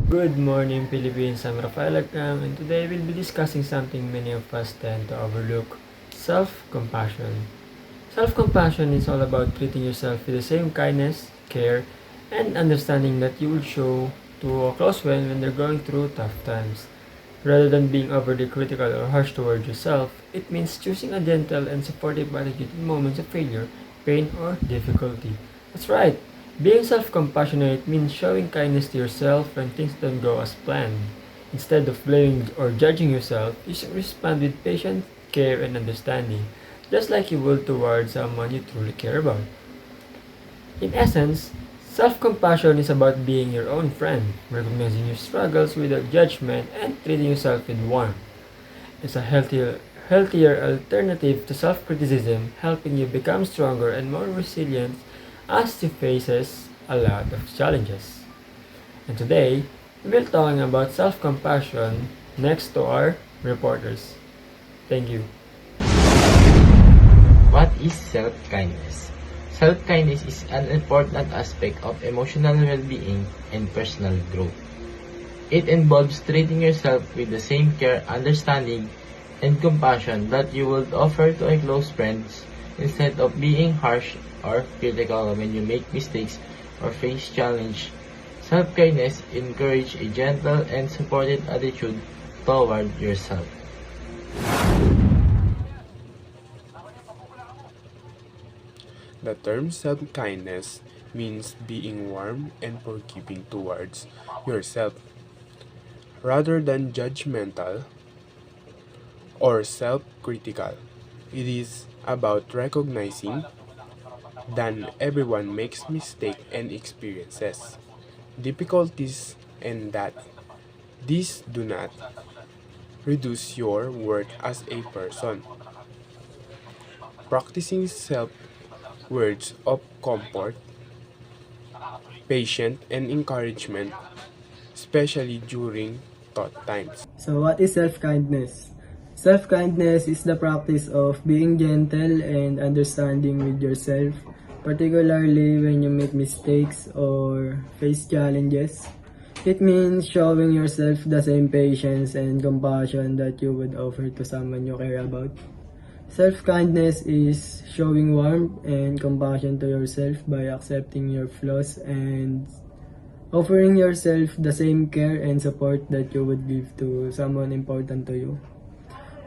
Good morning, Philippines. I'm Rafael Agam, and today we'll be discussing something many of us tend to overlook: self-compassion. Self-compassion is all about treating yourself with the same kindness, care, and understanding that you would show to a close friend when they're going through tough times. Rather than being overly critical or harsh towards yourself, it means choosing a gentle and supportive attitude in moments of failure, pain, or difficulty. That's right. Being self-compassionate means showing kindness to yourself when things don't go as planned. Instead of blaming or judging yourself, you should respond with patience, care, and understanding, just like you would towards someone you truly care about. In essence, self-compassion is about being your own friend, recognizing your struggles without judgment, and treating yourself with warmth. It's a healthier alternative to self-criticism, helping you become stronger and more resilient as you faces a lot of challenges. And today, we'll be talking about self-compassion next to our reporters. Thank you. What is self-kindness? Self-kindness is an important aspect of emotional well-being and personal growth. It involves treating yourself with the same care, understanding, and compassion that you would offer to a close friend instead of being harsh or critical when you make mistakes or face challenge. Self-kindness encourages a gentle and supportive attitude toward yourself. The term self-kindness means being warm and forgiving towards yourself rather than judgmental or self-critical. It is about recognizing that everyone makes mistakes and experiences difficulties and that these do not reduce your worth as a person. Practicing self-words of comfort, patience, and encouragement especially during tough times. So, what is self kindness? Self kindness is the practice of being gentle and understanding with yourself, particularly when you make mistakes or face challenges. It means showing yourself the same patience and compassion that you would offer to someone you care about. Self kindness is showing warmth and compassion to yourself by accepting your flaws and offering yourself the same care and support that you would give to someone important to you.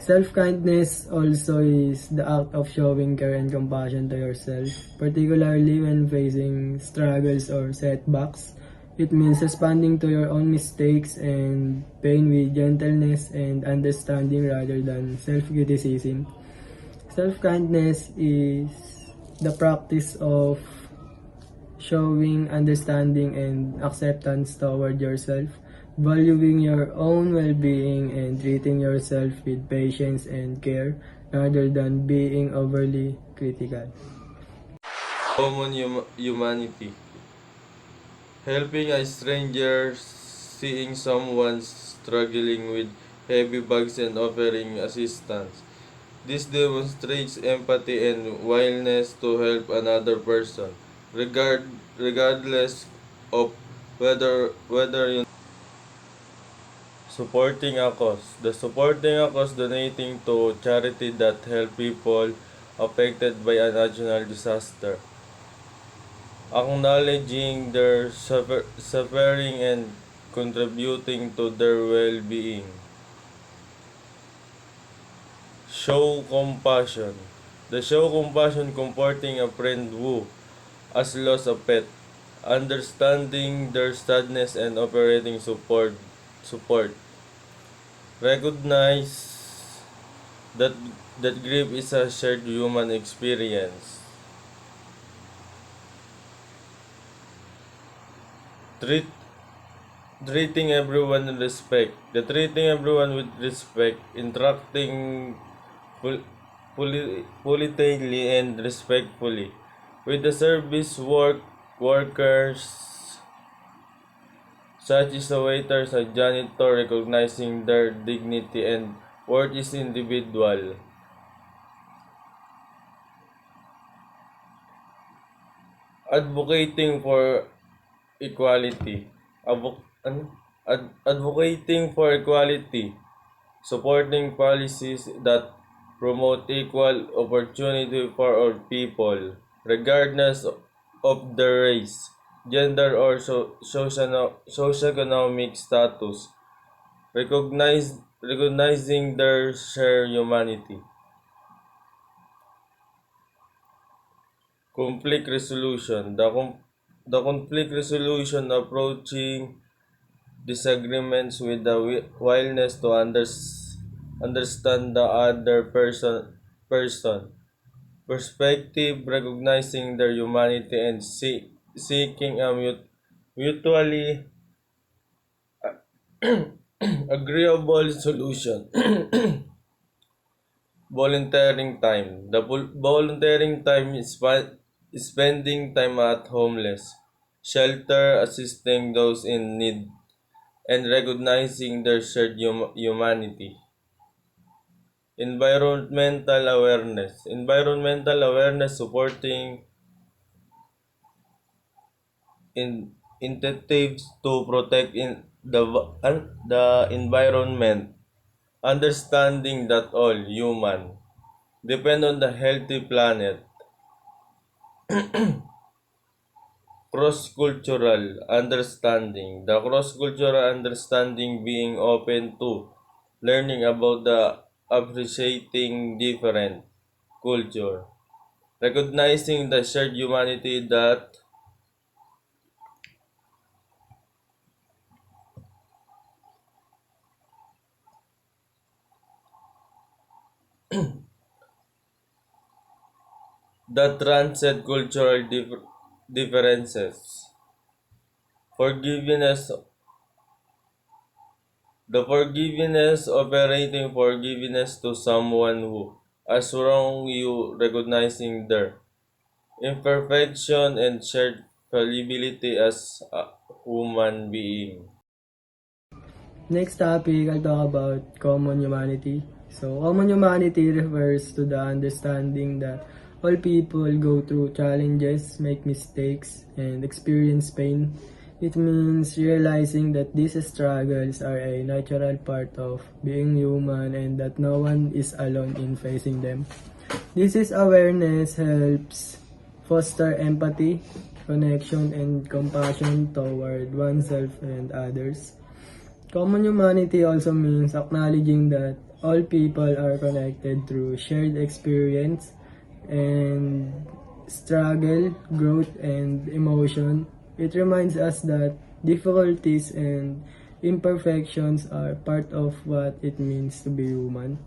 Self-kindness also is the act of showing care and compassion to yourself, particularly when facing struggles or setbacks. It means responding to your own mistakes and pain with gentleness and understanding rather than self-criticism. Self-kindness is the practice of showing understanding and acceptance toward yourself, valuing your own well-being and treating yourself with patience and care rather than being overly critical. Common humanity. Helping a stranger, seeing someone struggling with heavy bags and offering assistance. This demonstrates empathy and willingness to help another person, regardless of whether you supporting a cause. The supporting a cause, donating to charity that help people affected by a natural disaster, acknowledging their suffering and contributing to their well-being. Show compassion. The show compassion, comforting a friend who has lost a pet, understanding their sadness and operating support. Recognize that grief is a shared human experience. Treat treating everyone with respect. The treating everyone with respect, interacting politely and respectfully with the workers such as the waiters and janitor, recognizing their dignity and worth is individual. Advocating for equality. Ano? advocating for equality, supporting policies that promote equal opportunity for all people, regardless of their race, gender, or socioeconomic status, recognizing their shared humanity. Conflict resolution. The conflict resolution approaching disagreements with the willingness to understand the other person perspective, recognizing their humanity, and seeking a mutually agreeable solution. Volunteering time. The volunteering time is spending time at homeless shelter, assisting those in need, and recognizing their shared humanity. Environmental awareness. Environmental awareness supporting initiatives to protect the environment, understanding that all human depend on the healthy planet. Cross-cultural understanding. The cross-cultural understanding being open to learning about the appreciating different culture, recognizing the shared humanity that transcend cultural differences. Forgiveness. The forgiveness, operating forgiveness to someone who has wronged you, recognizing their imperfection and shared fallibility as a human being. Next topic, I'll talk about common humanity. So, common humanity refers to the understanding that all people go through challenges, make mistakes, and experience pain. It means realizing that these struggles are a natural part of being human and that no one is alone in facing them. This is awareness helps foster empathy, connection, and compassion toward oneself and others. Common humanity also means acknowledging that all people are connected through shared experience and struggle, growth, and emotion. It reminds us that difficulties and imperfections are part of what it means to be human.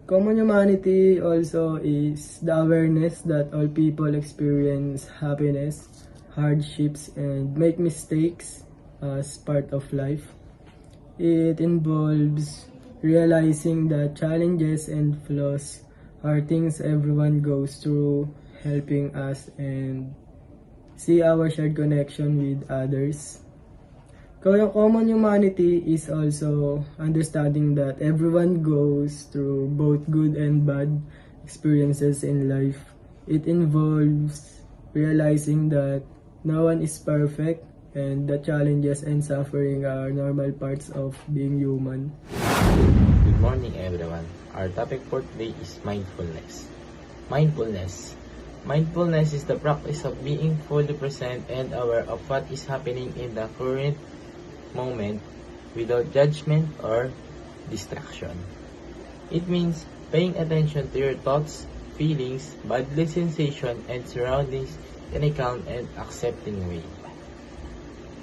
Common humanity also is the awareness that all people experience happiness, hardships, and make mistakes as part of life. It involves realizing that challenges and flaws are things everyone goes through, helping us and see our shared connection with others. Common humanity is also understanding that everyone goes through both good and bad experiences in life. It involves realizing that no one is perfect and that challenges and suffering are normal parts of being human. Good morning, everyone. Our topic for today is mindfulness. Mindfulness. Mindfulness is the practice of being fully present and aware of what is happening in the current moment without judgment or distraction. It means paying attention to your thoughts, feelings, bodily sensation, and surroundings in a calm and accepting way.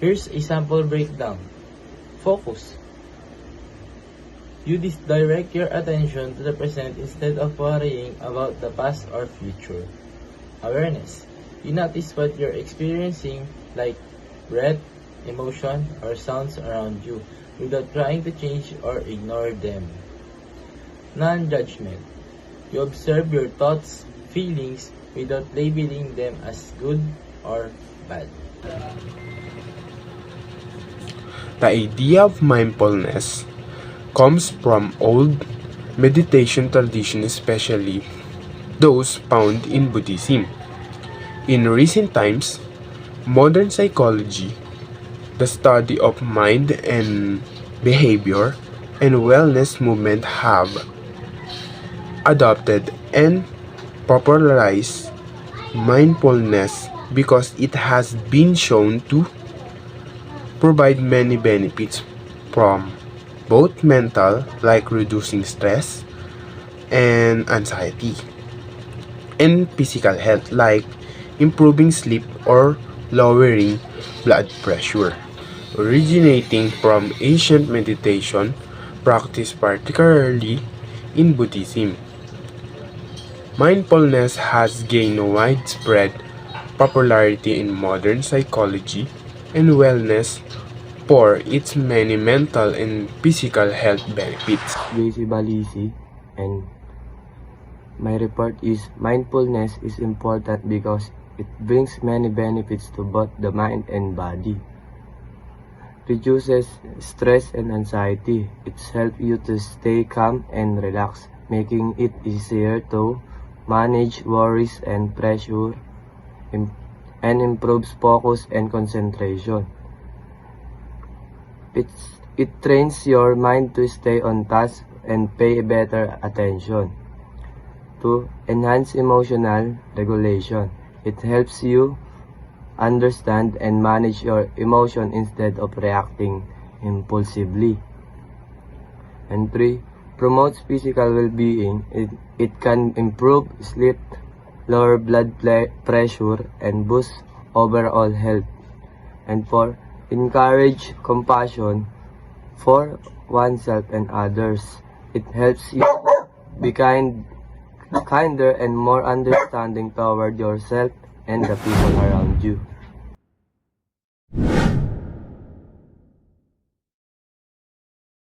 Here's a sample breakdown. Focus. You direct your attention to the present instead of worrying about the past or future. Awareness. You notice what you're experiencing, like breath, emotion, or sounds around you, without trying to change or ignore them. Non-judgment. You observe your thoughts, feelings, without labeling them as good or bad. The idea of mindfulness comes from old meditation tradition, especially those found in Buddhism. In recent times, modern psychology the study of mind and behavior, and wellness movement have adopted and popularized mindfulness because it has been shown to provide many benefits from both mental, like reducing stress and anxiety, and physical health, like improving sleep or lowering blood pressure. Originating from ancient meditation practice, particularly in Buddhism, mindfulness has gained widespread popularity in modern psychology and wellness for its many mental and physical health benefits. JC Balisi, and my report is mindfulness is important because it brings many benefits to both the mind and body. Reduces stress and anxiety. It helps you to stay calm and relaxed, making it easier to manage worries and pressure, and improves focus and concentration. It trains your mind to stay on task and pay better attention. To enhance emotional regulation, it helps you understand and manage your emotion instead of reacting impulsively. And 3, promotes physical well-being. It can improve sleep, lower blood pressure, and boost overall health. And 4, encourage compassion for oneself and others. It helps you be kinder and more understanding toward yourself and the people around you.